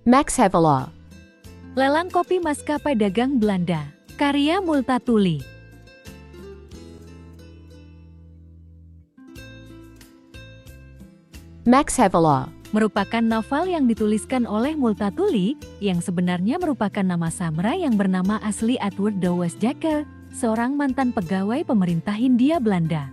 Max Havelaar. Lelang kopi maskapai dagang Belanda, karya Multatuli. Max Havelaar Merupakan novel yang dituliskan oleh Multatuli, yang sebenarnya merupakan nama samurai yang bernama asli Edward de Westjacker, seorang mantan pegawai pemerintah Hindia Belanda.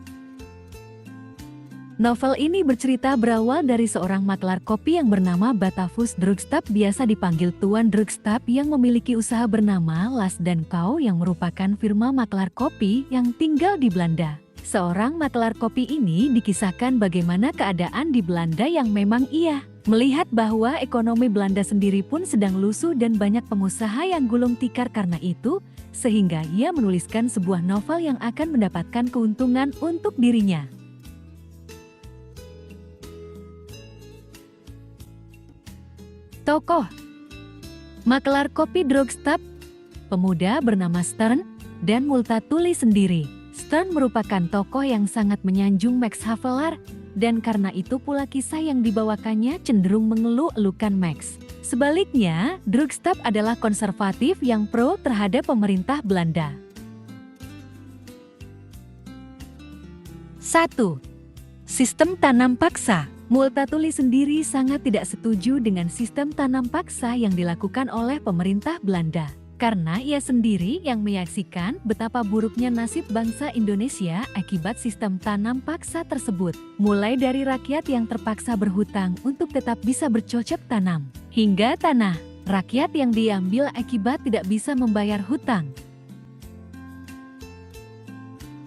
Novel ini bercerita berawal dari seorang maklar kopi yang bernama Batavus Drugstap, biasa dipanggil Tuan Drugstap, yang memiliki usaha bernama Las dan Co yang merupakan firma maklar kopi yang tinggal di Belanda. Seorang maklar kopi ini dikisahkan bagaimana keadaan di Belanda yang memang ia melihat bahwa ekonomi Belanda sendiri pun sedang lusuh dan banyak pengusaha yang gulung tikar karena itu, sehingga ia menuliskan sebuah novel yang akan mendapatkan keuntungan untuk dirinya. Tokoh maklar kopi Drugstap, pemuda bernama Stern, dan Multatuli sendiri. Stern merupakan tokoh yang sangat menyanjung Max Havelaar, dan karena itu pula kisah yang dibawakannya cenderung mengeluh-elukan Max. Sebaliknya, Drugstap adalah konservatif yang pro terhadap pemerintah Belanda. 1. Sistem tanam paksa. Multatuli sendiri sangat tidak setuju dengan sistem tanam paksa yang dilakukan oleh pemerintah Belanda. Karena ia sendiri yang menyaksikan betapa buruknya nasib bangsa Indonesia akibat sistem tanam paksa tersebut. Mulai dari rakyat yang terpaksa berhutang untuk tetap bisa bercocok tanam, hingga tanah rakyat yang diambil akibat tidak bisa membayar hutang.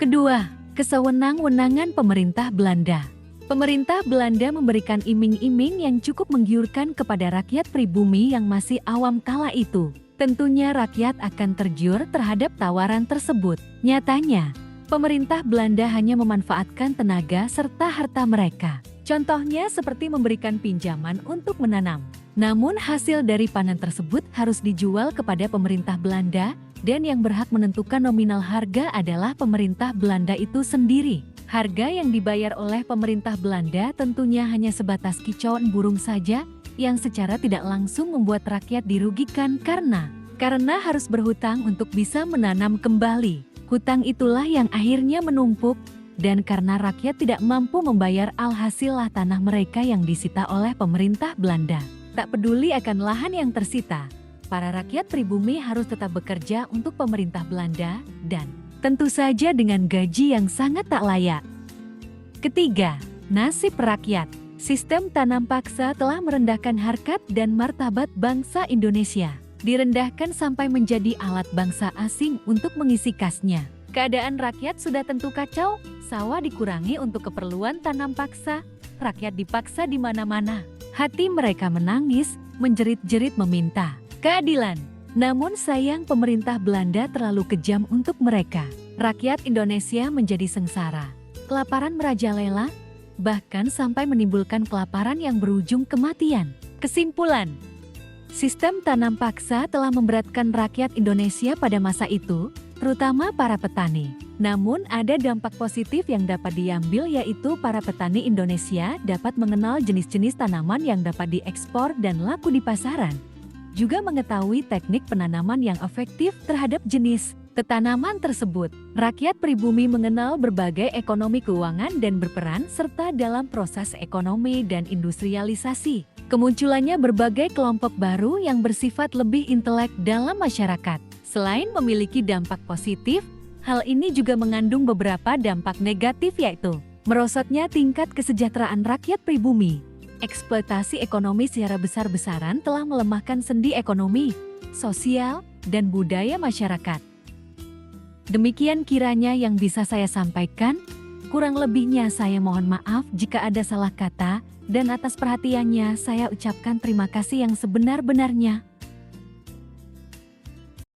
Kedua, kesewenang-wenangan pemerintah Belanda. Pemerintah Belanda memberikan iming-iming yang cukup menggiurkan kepada rakyat pribumi yang masih awam kala itu. Tentunya rakyat akan tergiur terhadap tawaran tersebut. Nyatanya, pemerintah Belanda hanya memanfaatkan tenaga serta harta mereka. Contohnya seperti memberikan pinjaman untuk menanam. Namun hasil dari panen tersebut harus dijual kepada pemerintah Belanda, dan yang berhak menentukan nominal harga adalah pemerintah Belanda itu sendiri. Harga yang dibayar oleh pemerintah Belanda tentunya hanya sebatas kicauan burung saja, yang secara tidak langsung membuat rakyat dirugikan karena harus berhutang untuk bisa menanam kembali. Hutang itulah yang akhirnya menumpuk, dan karena rakyat tidak mampu membayar, alhasillah tanah mereka yang disita oleh pemerintah Belanda. Tak peduli akan lahan yang tersita, para rakyat pribumi harus tetap bekerja untuk pemerintah Belanda, dan tentu saja dengan gaji yang sangat tak layak. Ketiga, nasib rakyat. Sistem tanam paksa telah merendahkan harkat dan martabat bangsa Indonesia. Direndahkan sampai menjadi alat bangsa asing untuk mengisi kasnya. Keadaan rakyat sudah tentu kacau, sawah dikurangi untuk keperluan tanam paksa, rakyat dipaksa di mana-mana. Hati mereka menangis, menjerit-jerit meminta keadilan. Namun sayang pemerintah Belanda terlalu kejam untuk mereka. Rakyat Indonesia menjadi sengsara. Kelaparan merajalela, bahkan sampai menimbulkan kelaparan yang berujung kematian. Kesimpulan, sistem tanam paksa telah memberatkan rakyat Indonesia pada masa itu, terutama para petani. Namun ada dampak positif yang dapat diambil, yaitu para petani Indonesia dapat mengenal jenis-jenis tanaman yang dapat diekspor dan laku di pasaran. Juga mengetahui teknik penanaman yang efektif terhadap jenis tanaman tersebut. Rakyat pribumi mengenal berbagai ekonomi keuangan dan berperan serta dalam proses ekonomi dan industrialisasi. Kemunculannya berbagai kelompok baru yang bersifat lebih intelek dalam masyarakat. Selain memiliki dampak positif, hal ini juga mengandung beberapa dampak negatif, yaitu merosotnya tingkat kesejahteraan rakyat pribumi. Eksploitasi ekonomi secara besar-besaran telah melemahkan sendi ekonomi, sosial, dan budaya masyarakat. Demikian kiranya yang bisa saya sampaikan. Kurang lebihnya saya mohon maaf jika ada salah kata, dan atas perhatiannya saya ucapkan terima kasih yang sebenar-benarnya.